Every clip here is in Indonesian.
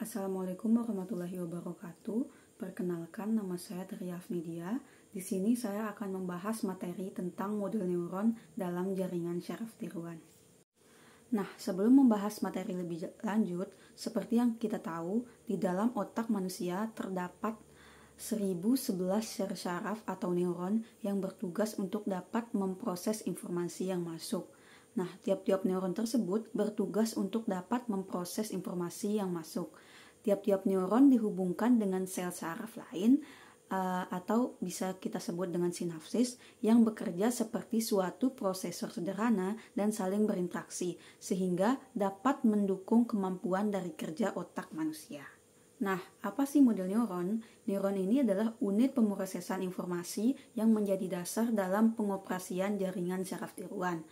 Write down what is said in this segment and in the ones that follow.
Assalamualaikum warahmatullahi wabarakatuh. Perkenalkan, nama saya Tria Afnidia. Di sini saya akan membahas materi tentang model neuron dalam jaringan syaraf tiruan. Nah, sebelum membahas materi lebih lanjut, seperti yang kita tahu, di dalam otak manusia terdapat 1011 sel syaraf atau neuron yang bertugas untuk dapat memproses informasi yang masuk. Nah, tiap-tiap neuron tersebut bertugas untuk dapat memproses informasi yang masuk. Tiap-tiap neuron dihubungkan dengan sel saraf lain atau bisa kita sebut dengan sinapsis yang bekerja seperti suatu prosesor sederhana dan saling berinteraksi sehingga dapat mendukung kemampuan dari kerja otak manusia. Nah, apa sih model neuron? Neuron ini adalah unit pemrosesan informasi yang menjadi dasar dalam pengoperasian jaringan syaraf tiruan.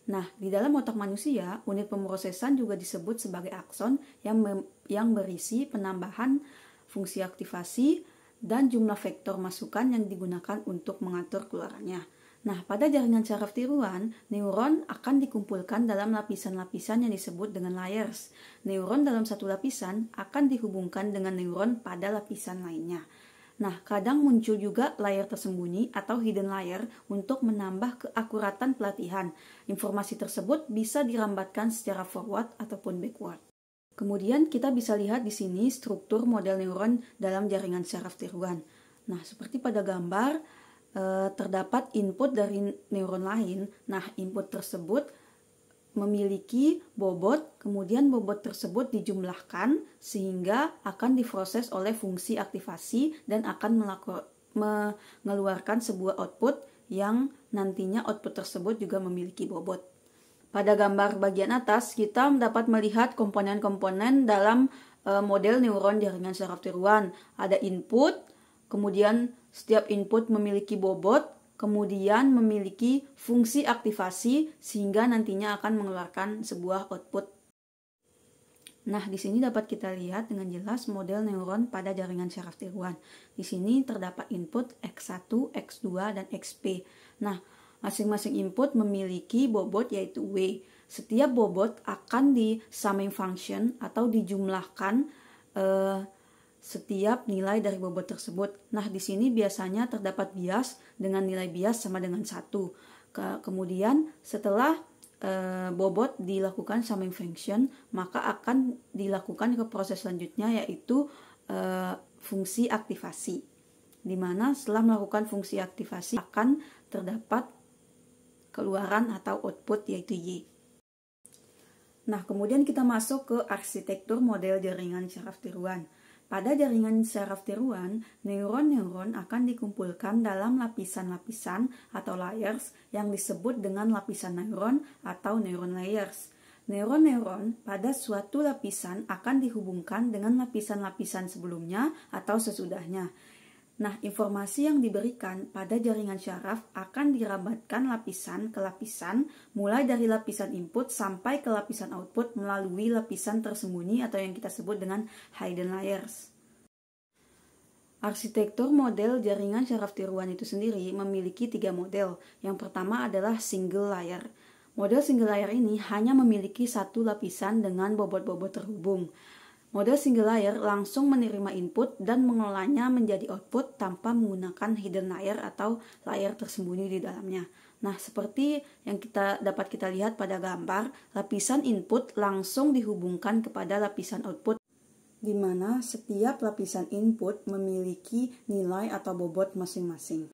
Nah, di dalam otak manusia, unit pemrosesan juga disebut sebagai akson yang berisi penambahan fungsi aktivasi dan jumlah vektor masukan yang digunakan untuk mengatur keluarannya. Nah, pada jaringan syaraf tiruan, neuron akan dikumpulkan dalam lapisan-lapisan yang disebut dengan layers. Neuron dalam satu lapisan akan dihubungkan dengan neuron pada lapisan lainnya. Nah, kadang muncul juga layer tersembunyi atau hidden layer untuk menambah keakuratan pelatihan. Informasi tersebut bisa dirambatkan secara forward ataupun backward. Kemudian kita bisa lihat di sini struktur model neuron dalam jaringan syaraf tiruan. Nah, seperti pada gambar, terdapat input dari neuron lain. Nah, input tersebut memiliki bobot, kemudian bobot tersebut dijumlahkan sehingga akan diproses oleh fungsi aktivasi dan akan mengeluarkan sebuah output yang nantinya output tersebut juga memiliki bobot. Pada gambar bagian atas kita dapat melihat komponen-komponen dalam model neuron jaringan syaraf tiruan. Ada input, kemudian setiap input memiliki bobot, kemudian memiliki fungsi aktivasi sehingga nantinya akan mengeluarkan sebuah output. Nah, di sini dapat kita lihat dengan jelas model neuron pada jaringan syaraf tiruan. Di sini terdapat input X1, X2, dan XP. Nah, masing-masing input memiliki bobot yaitu W. Setiap bobot akan di summing function atau dijumlahkan setiap nilai dari bobot tersebut. Nah, di sini biasanya terdapat bias dengan nilai bias sama dengan 1. Kemudian setelah bobot dilakukan summing function, maka akan dilakukan ke proses selanjutnya yaitu fungsi aktivasi. Di mana setelah melakukan fungsi aktivasi akan terdapat keluaran atau output yaitu Y. Nah, kemudian kita masuk ke arsitektur model jaringan syaraf tiruan. Pada jaringan syaraf tiruan, neuron-neuron akan dikumpulkan dalam lapisan-lapisan atau layers yang disebut dengan lapisan neuron atau neuron layers. Neuron-neuron pada suatu lapisan akan dihubungkan dengan lapisan-lapisan sebelumnya atau sesudahnya. Nah, informasi yang diberikan pada jaringan syaraf akan dirabatkan lapisan ke lapisan, mulai dari lapisan input sampai ke lapisan output melalui lapisan tersembunyi atau yang kita sebut dengan hidden layers. Arsitektur model jaringan syaraf tiruan itu sendiri memiliki 3 model. Yang pertama adalah single layer. Model single layer ini hanya memiliki satu lapisan dengan bobot-bobot terhubung. Model single layer langsung menerima input dan mengelolanya menjadi output tanpa menggunakan hidden layer atau layer tersembunyi di dalamnya. Nah, seperti yang dapat kita lihat pada gambar, lapisan input langsung dihubungkan kepada lapisan output, di mana setiap lapisan input memiliki nilai atau bobot masing-masing.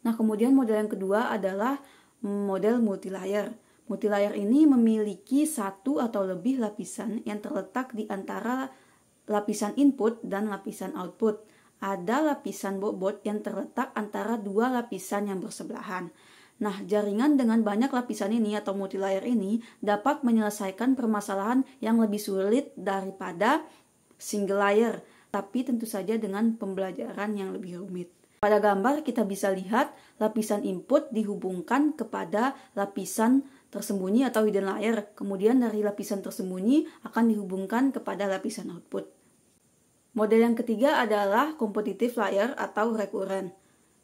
Nah, kemudian model yang kedua adalah model multilayer. Multilayer ini memiliki satu atau lebih lapisan yang terletak di antara lapisan input dan lapisan output. Ada lapisan bobot yang terletak antara dua lapisan yang bersebelahan. Nah, jaringan dengan banyak lapisan ini atau multilayer ini dapat menyelesaikan permasalahan yang lebih sulit daripada single layer, tapi tentu saja dengan pembelajaran yang lebih rumit. Pada gambar kita bisa lihat lapisan input dihubungkan kepada lapisan tersembunyi atau hidden layer. Kemudian dari lapisan tersembunyi akan dihubungkan kepada lapisan output. Model yang ketiga adalah competitive layer atau recurrent,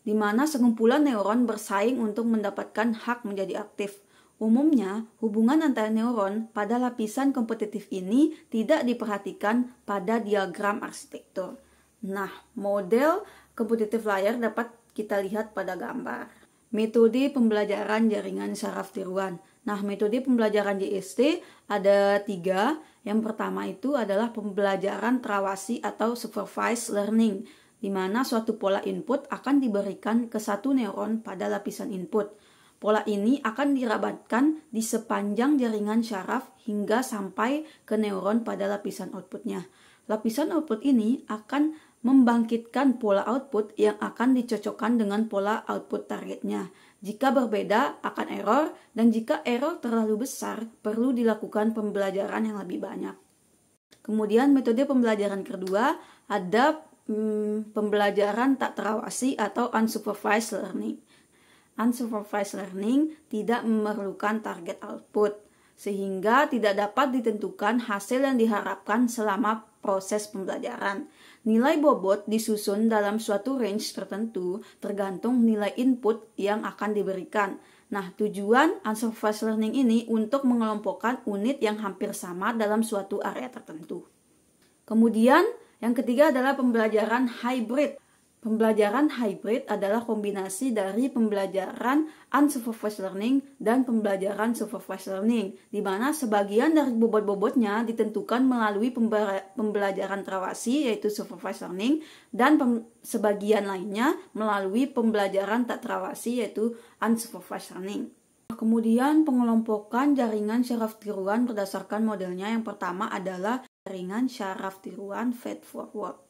di mana sekumpulan neuron bersaing untuk mendapatkan hak menjadi aktif. Umumnya, hubungan antar neuron pada lapisan kompetitif ini tidak diperhatikan pada diagram arsitektur. Nah, model kompetitif layar dapat kita lihat pada gambar. Metode pembelajaran jaringan saraf tiruan. Nah, metode pembelajaran JST ada 3. Yang pertama itu adalah pembelajaran terawasi atau supervised learning, di mana suatu pola input akan diberikan ke satu neuron pada lapisan input. Pola ini akan dirabatkan di sepanjang jaringan syaraf hingga sampai ke neuron pada lapisan outputnya. Lapisan output ini akan membangkitkan pola output yang akan dicocokkan dengan pola output targetnya. Jika berbeda akan error, dan jika error terlalu besar, perlu dilakukan pembelajaran yang lebih banyak. Kemudian metode pembelajaran kedua ada pembelajaran tak terawasi atau unsupervised learning. Unsupervised learning tidak memerlukan target output, sehingga tidak dapat ditentukan hasil yang diharapkan selama proses pembelajaran. Nilai bobot disusun dalam suatu range tertentu tergantung nilai input yang akan diberikan. Nah, tujuan unsupervised learning ini untuk mengelompokkan unit yang hampir sama dalam suatu area tertentu. Kemudian, yang ketiga adalah pembelajaran hybrid. Pembelajaran hybrid adalah kombinasi dari pembelajaran unsupervised learning dan pembelajaran supervised learning, di mana sebagian dari bobot-bobotnya ditentukan melalui pembelajaran terawasi yaitu supervised learning, dan sebagian lainnya melalui pembelajaran tak terawasi yaitu unsupervised learning. Kemudian pengelompokan jaringan syaraf tiruan berdasarkan modelnya. Yang pertama adalah jaringan syaraf tiruan feed forward.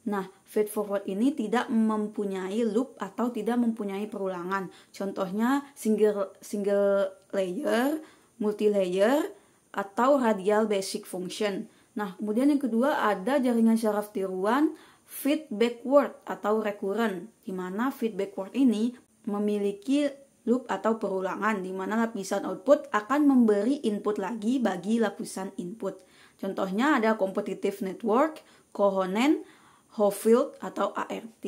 Nah, feed forward ini tidak mempunyai loop atau tidak mempunyai perulangan. Contohnya single layer, multi layer, atau radial basic function. Nah, kemudian yang kedua ada jaringan syaraf tiruan feed backward atau recurrent, di mana feed backward ini memiliki loop atau perulangan, di mana lapisan output akan memberi input lagi bagi lapisan input. Contohnya ada competitive network, Kohonen, Hopfield, atau ART.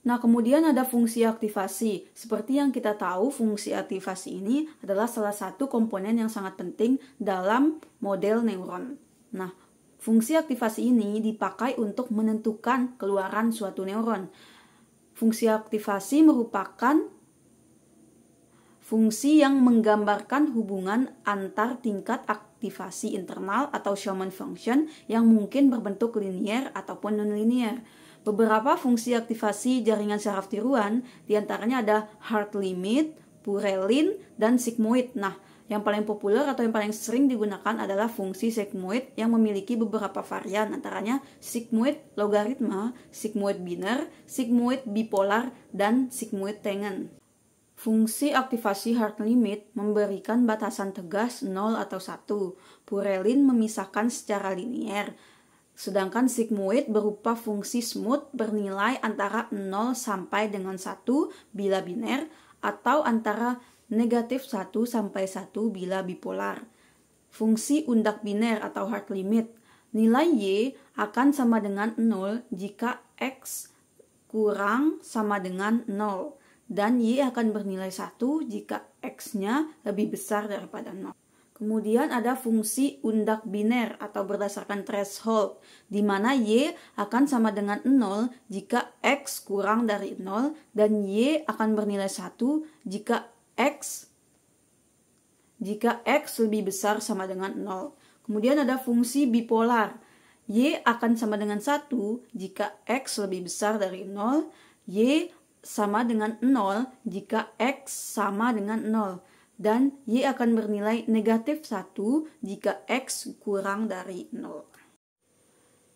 Nah, kemudian ada fungsi aktivasi. Seperti yang kita tahu, fungsi aktivasi ini adalah salah satu komponen yang sangat penting dalam model neuron. Nah, fungsi aktivasi ini dipakai untuk menentukan keluaran suatu neuron. Fungsi aktivasi merupakan fungsi yang menggambarkan hubungan antar tingkat aktivasi internal atau Schumann function yang mungkin berbentuk linier ataupun non-linier. Beberapa fungsi aktivasi jaringan saraf tiruan diantaranya ada heart limit, purelin, dan sigmoid. Nah, yang paling populer atau yang paling sering digunakan adalah fungsi sigmoid yang memiliki beberapa varian, antaranya sigmoid logaritma, sigmoid biner, sigmoid bipolar, dan sigmoid Tengen. Fungsi aktivasi heart limit memberikan batasan tegas 0 atau 1. Purelin memisahkan secara linier. Sedangkan sigmoid berupa fungsi smooth bernilai antara 0 sampai dengan 1 bila biner, atau antara negatif 1 sampai 1 bila bipolar. Fungsi undak biner atau heart limit. Nilai Y akan sama dengan 0 jika X kurang sama dengan 0. Dan Y akan bernilai 1 jika X-nya lebih besar daripada 0. Kemudian ada fungsi undak biner atau berdasarkan threshold, di mana Y akan sama dengan 0 jika X kurang dari 0, dan Y akan bernilai 1 jika X lebih besar sama dengan 0. Kemudian ada fungsi bipolar. Y akan sama dengan 1 jika X lebih besar dari 0, Y sama dengan 0 jika X sama dengan 0, dan Y akan bernilai negatif 1 jika X kurang dari 0.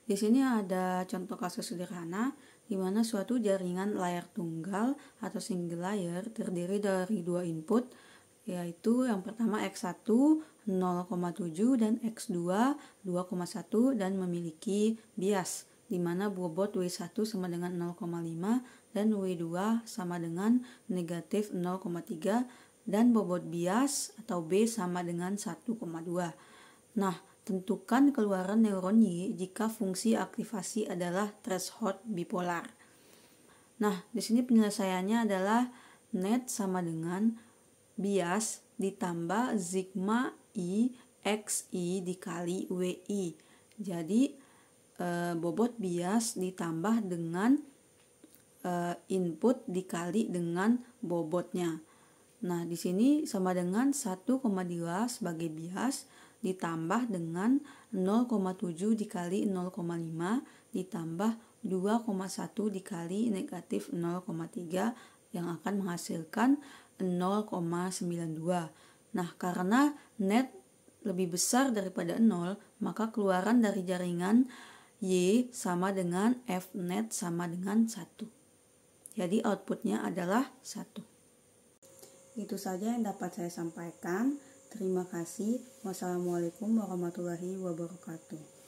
Di sini ada contoh kasus sederhana di mana suatu jaringan layar tunggal atau single layer terdiri dari dua input, yaitu yang pertama X1 0,7 dan X2 2,1 dan memiliki bias, di mana bobot W1 sama dengan 0,5 dan W2 sama dengan negatif 0,3 dan bobot bias atau B sama dengan 1,2. Nah, tentukan keluaran neuron Y jika fungsi aktivasi adalah threshold bipolar. Nah, di sini penyelesaiannya adalah net sama dengan bias ditambah sigma I XI dikali WI. Jadi bobot bias ditambah dengan input dikali dengan bobotnya. Nah, di sini sama dengan 1,2 sebagai bias ditambah dengan 0,7 dikali 0,5 ditambah 2,1 dikali negatif 0,3 yang akan menghasilkan 0,92. Nah, karena net lebih besar daripada 0, maka keluaran dari jaringan Y sama dengan F net sama dengan 1. Jadi outputnya adalah 1. Itu saja yang dapat saya sampaikan. Terima kasih. Wassalamualaikum warahmatullahi wabarakatuh.